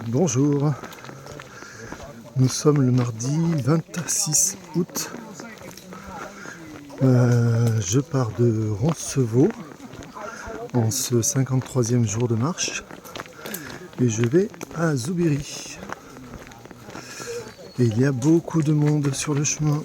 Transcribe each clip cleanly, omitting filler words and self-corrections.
Bonjour, nous sommes le mardi 26 août. Je pars de Roncevaux en ce 53e jour de marche et je vais à Zoubiri. Et il y a beaucoup de monde sur le chemin.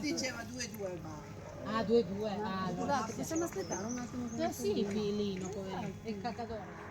Diceva 2-2 ma... Ah, 2-2, ah, allora. Possiamo aspettare un attimo? Sì, filino, poverino, è il cacatore.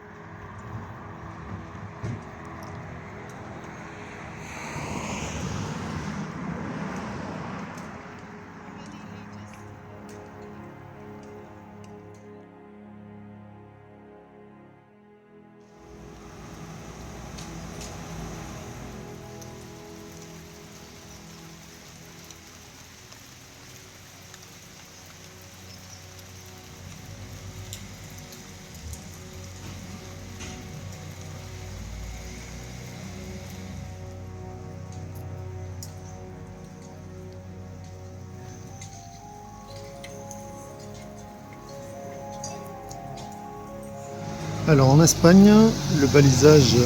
Alors en Espagne, le balisage,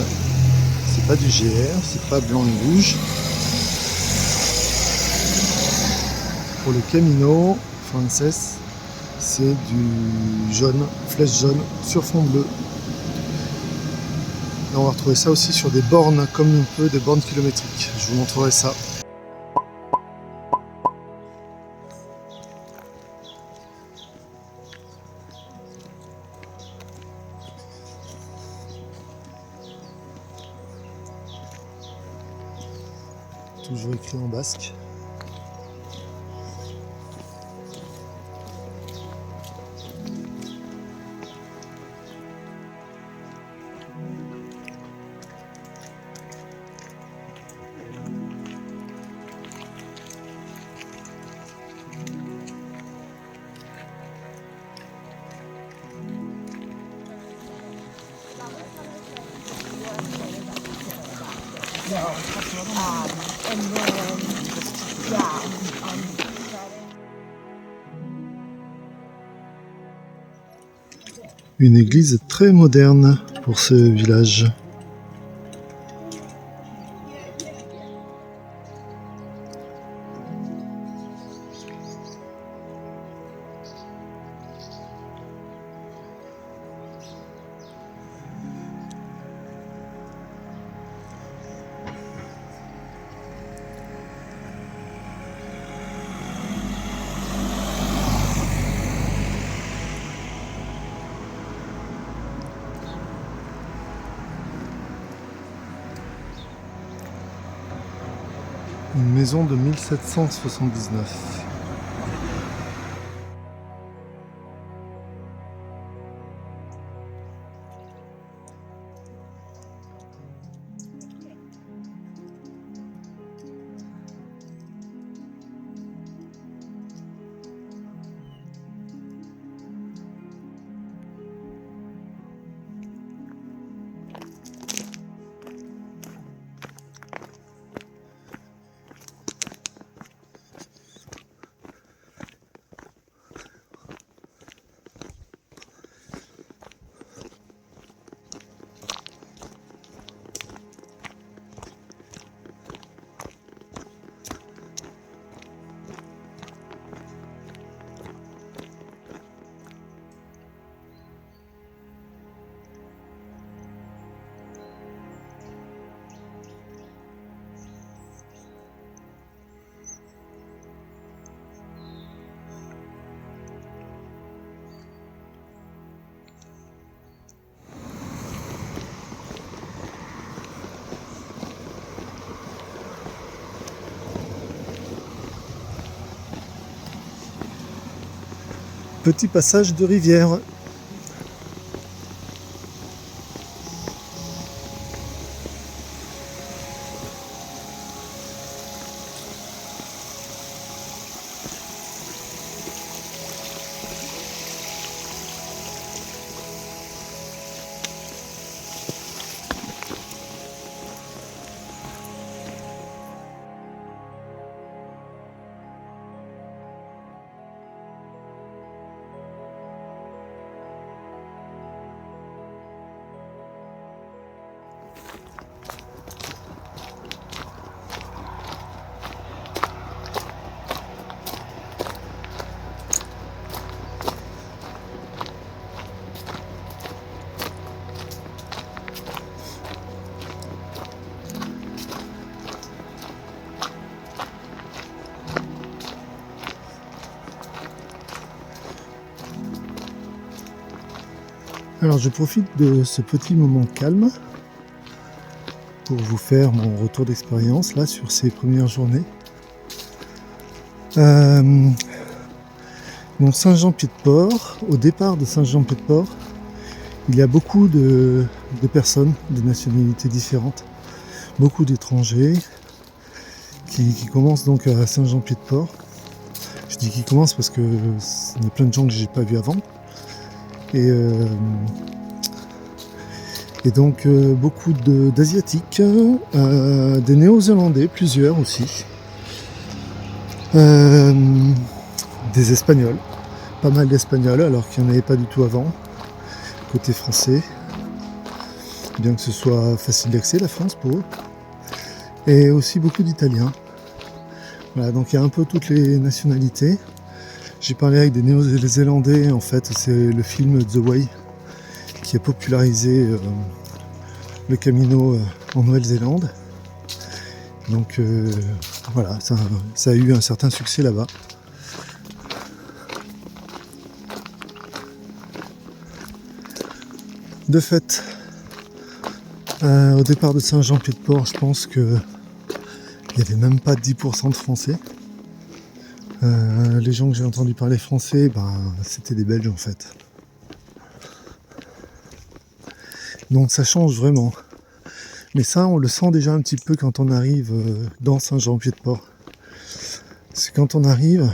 c'est pas du GR, c'est pas blanc et rouge. Pour le Camino Frances, c'est du jaune, flèche jaune sur fond bleu. Et on va retrouver ça aussi sur des bornes, comme un peu des bornes kilométriques. Je vous montrerai ça. Toujours écrit en basque. Une église très moderne pour ce village. Une maison de 1779. Petit passage de rivière. Alors je profite de ce petit moment calme pour vous faire mon retour d'expérience là sur ces premières journées. Donc Saint-Jean-Pied-de-Port, au départ de Saint-Jean-Pied-de-Port, il y a beaucoup de personnes de nationalités différentes, beaucoup d'étrangers qui commencent donc à Saint-Jean-Pied-de-Port. Je dis qu'ils commencent parce que il y a plein de gens que j'ai pas vus avant. Et donc beaucoup d'Asiatiques, des Néo-Zélandais, plusieurs aussi, des Espagnols, pas mal d'Espagnols alors qu'il n'y en avait pas du tout avant, côté français, bien que ce soit facile d'accès la France pour eux, et aussi beaucoup d'Italiens. Voilà, donc il y a un peu toutes les nationalités. J'ai parlé avec des Néo-Zélandais, en fait c'est le film The Way qui a popularisé le Camino en Nouvelle-Zélande. Donc voilà, ça a eu un certain succès là-bas. De fait, au départ de Saint-Jean-Pied-de-Port, je pense qu'il n'y avait même pas 10% de Français. Les gens que j'ai entendu parler français, c'était des Belges en fait. Donc ça change vraiment. Mais ça, on le sent déjà un petit peu quand on arrive dans Saint-Jean-Pied-de-Port. C'est quand on arrive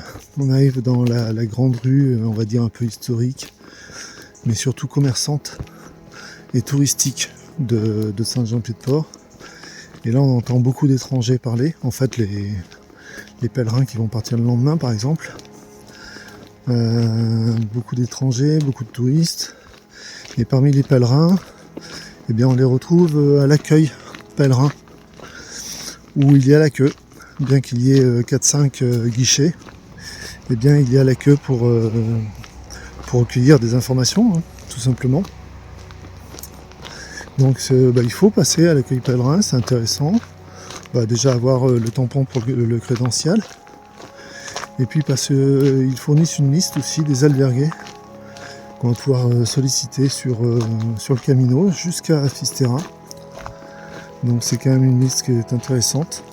dans la grande rue, on va dire un peu historique, mais surtout commerçante et touristique de Saint-Jean-Pied-de-Port. Et là, on entend beaucoup d'étrangers parler. En fait, les pèlerins qui vont partir le lendemain, par exemple. Beaucoup d'étrangers, beaucoup de touristes. Et parmi les pèlerins, eh bien, on les retrouve à l'accueil pèlerin, où il y a la queue. Bien qu'il y ait 4-5 guichets, eh bien, il y a la queue pour recueillir des informations, hein, tout simplement. Donc il faut passer à l'accueil pèlerin, c'est intéressant. Déjà avoir le tampon pour le crédential. Et puis parce qu'ils fournissent une liste aussi des albergués qu'on va pouvoir solliciter sur le Camino jusqu'à Fisterra. Donc c'est quand même une liste qui est intéressante.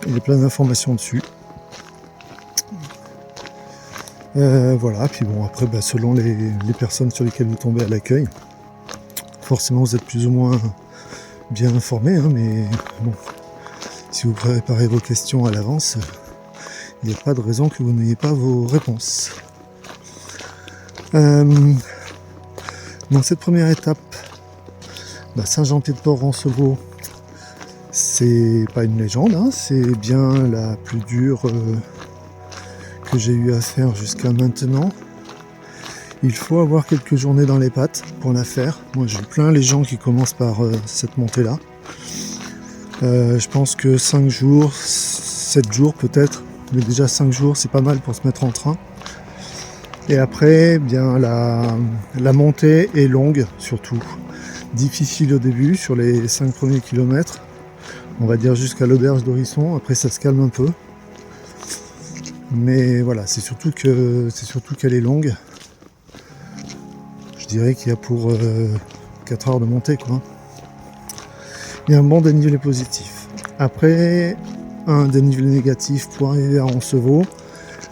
Il y a plein d'informations dessus. Voilà, puis bon après selon les personnes sur lesquelles vous tombez à l'accueil, forcément vous êtes plus ou moins bien informés, hein, mais bon, si vous préparez vos questions à l'avance, il n'y a pas de raison que vous n'ayez pas vos réponses. Dans cette première étape, Saint-Jean-Pied-de-Port-Roncevaux, c'est pas une légende, hein, c'est bien la plus dure que j'ai eu à faire jusqu'à maintenant. Il faut avoir quelques journées dans les pattes pour la faire. Moi j'ai plein les gens qui commencent par cette montée là. Je pense que 5 jours, 7 jours peut-être, mais déjà 5 jours c'est pas mal pour se mettre en train. Et après, bien la montée est longue surtout. Difficile au début sur les 5 premiers kilomètres. On va dire jusqu'à l'auberge d'Horisson, après ça se calme un peu. Mais voilà, c'est surtout qu'elle est longue. Je dirais qu'il y a pour 4 heures de montée, quoi. Il y a un bon dénivelé positif. Après, un dénivelé négatif pour arriver à Roncevaux,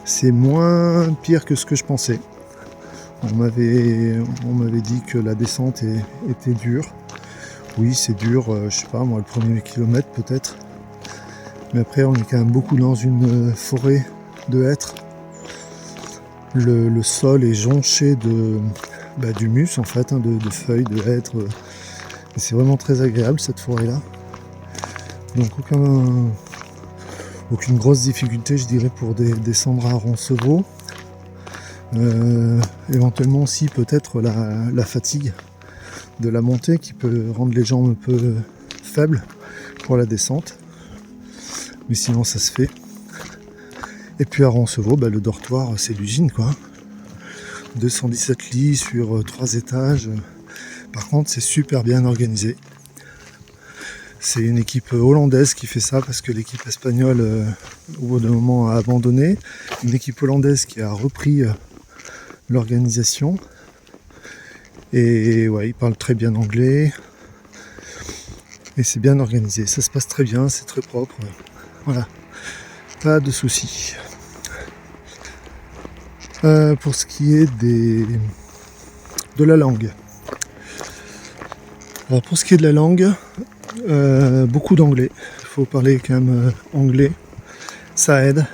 c'est moins pire que ce que je pensais. On m'avait dit que la descente était dure. Oui, c'est dur, je sais pas moi, le premier kilomètre peut-être. Mais après, on est quand même beaucoup dans une forêt de hêtres. Le sol est jonché d'humus en fait, hein, de feuilles, de hêtres. Et c'est vraiment très agréable cette forêt-là. Donc aucune grosse difficulté, je dirais, pour descendre à Roncevaux. Éventuellement aussi peut-être la fatigue de la montée qui peut rendre les jambes un peu faibles pour la descente. Mais sinon ça se fait. Et puis à Roncevaux, le dortoir c'est l'usine quoi. 217 lits sur 3 étages. Par contre c'est super bien organisé. C'est une équipe hollandaise qui fait ça parce que l'équipe espagnole au bout d'un moment a abandonné. Une équipe hollandaise qui a repris l'organisation. Et ouais, ils parlent très bien anglais. Et c'est bien organisé, ça se passe très bien, c'est très propre. Voilà, pas de soucis. Pour ce qui est de la langue. Alors pour ce qui est de la langue, beaucoup d'anglais. Il faut parler quand même anglais, ça aide.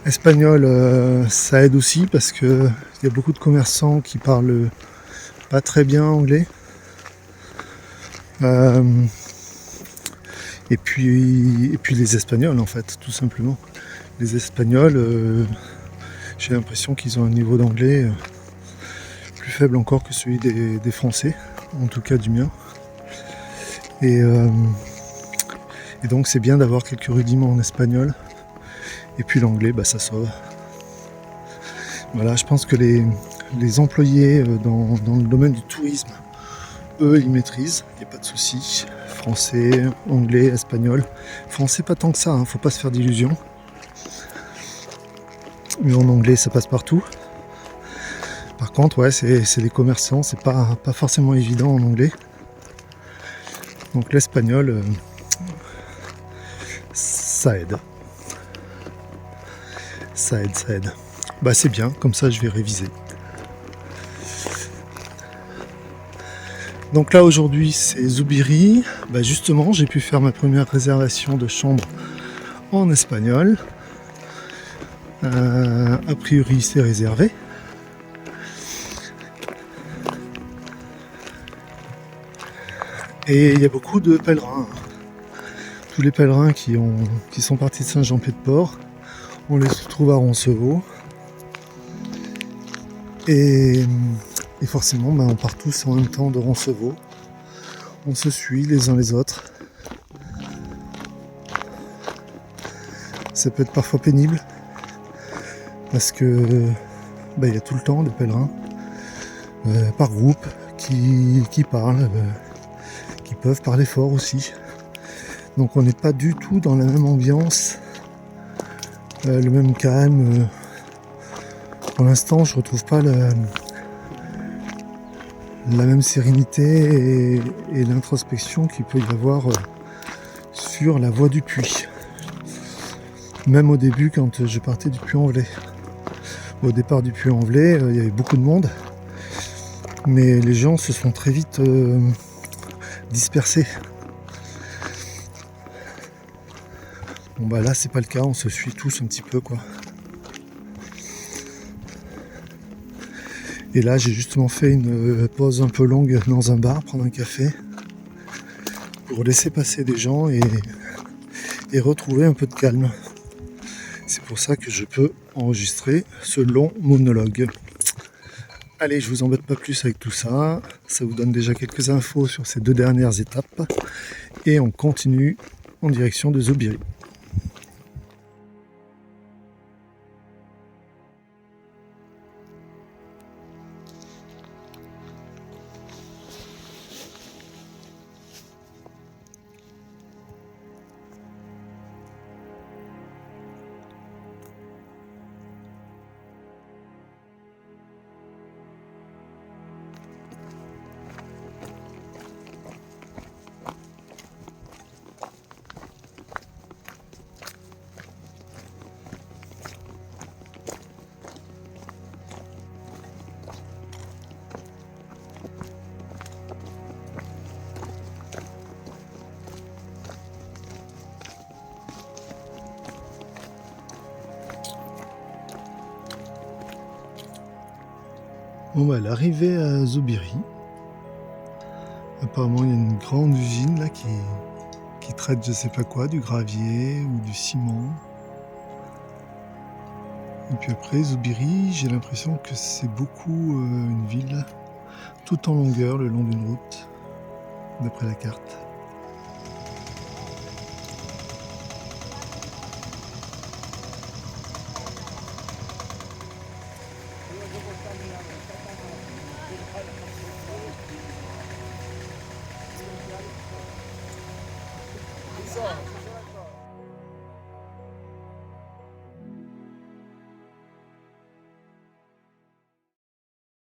Espagnol, ça aide aussi parce que il y a beaucoup de commerçants qui parlent pas très bien anglais. Et puis les Espagnols en fait, tout simplement. Les Espagnols, j'ai l'impression qu'ils ont un niveau d'anglais plus faible encore que celui des Français, en tout cas du mien. Et donc c'est bien d'avoir quelques rudiments en espagnol. Et puis l'anglais, bah, ça sauve. Voilà, je pense que les employés dans le domaine du tourisme, eux, ils maîtrisent, il n'y a pas de souci. Français, anglais, espagnol. Français, pas tant que ça, faut pas se faire d'illusions. Mais en anglais, ça passe partout. Par contre, ouais, c'est des commerçants, c'est pas forcément évident en anglais. Donc l'espagnol, ça aide. Ça aide. Bah c'est bien, comme ça je vais réviser. Donc là aujourd'hui c'est Zubiri. Bah justement j'ai pu faire ma première réservation de chambre en espagnol. A priori c'est réservé. Et il y a beaucoup de pèlerins. Tous les pèlerins qui sont partis de Saint-Jean-Pied-de-Port, on les trouve à Roncevaux. Et forcément, on part tous en même temps de Roncevaux. On se suit les uns les autres. Ça peut être parfois pénible parce que il y a tout le temps des pèlerins par groupe qui parlent, qui peuvent parler fort aussi. Donc on n'est pas du tout dans la même ambiance, le même calme. Pour l'instant, je retrouve pas la même sérénité et l'introspection qu'il peut y avoir sur la voie du puits. Même au début, quand je partais du Puy-en-Velay. Au départ du Puy-en-Velay, il y avait beaucoup de monde, mais les gens se sont très vite dispersés. Bon bah là, c'est pas le cas, on se suit tous un petit peu quoi. Et là, j'ai justement fait une pause un peu longue dans un bar, prendre un café, pour laisser passer des gens et retrouver un peu de calme. C'est pour ça que je peux enregistrer ce long monologue. Allez, je vous embête pas plus avec tout ça. Ça vous donne déjà quelques infos sur ces 2 dernières étapes. Et on continue en direction de Zubiri. Bon bah l'arrivée à Zubiri. Apparemment il y a une grande usine là qui traite je sais pas quoi, du gravier ou du ciment. Et puis après Zubiri, j'ai l'impression que c'est beaucoup une ville tout en longueur le long d'une route, d'après la carte.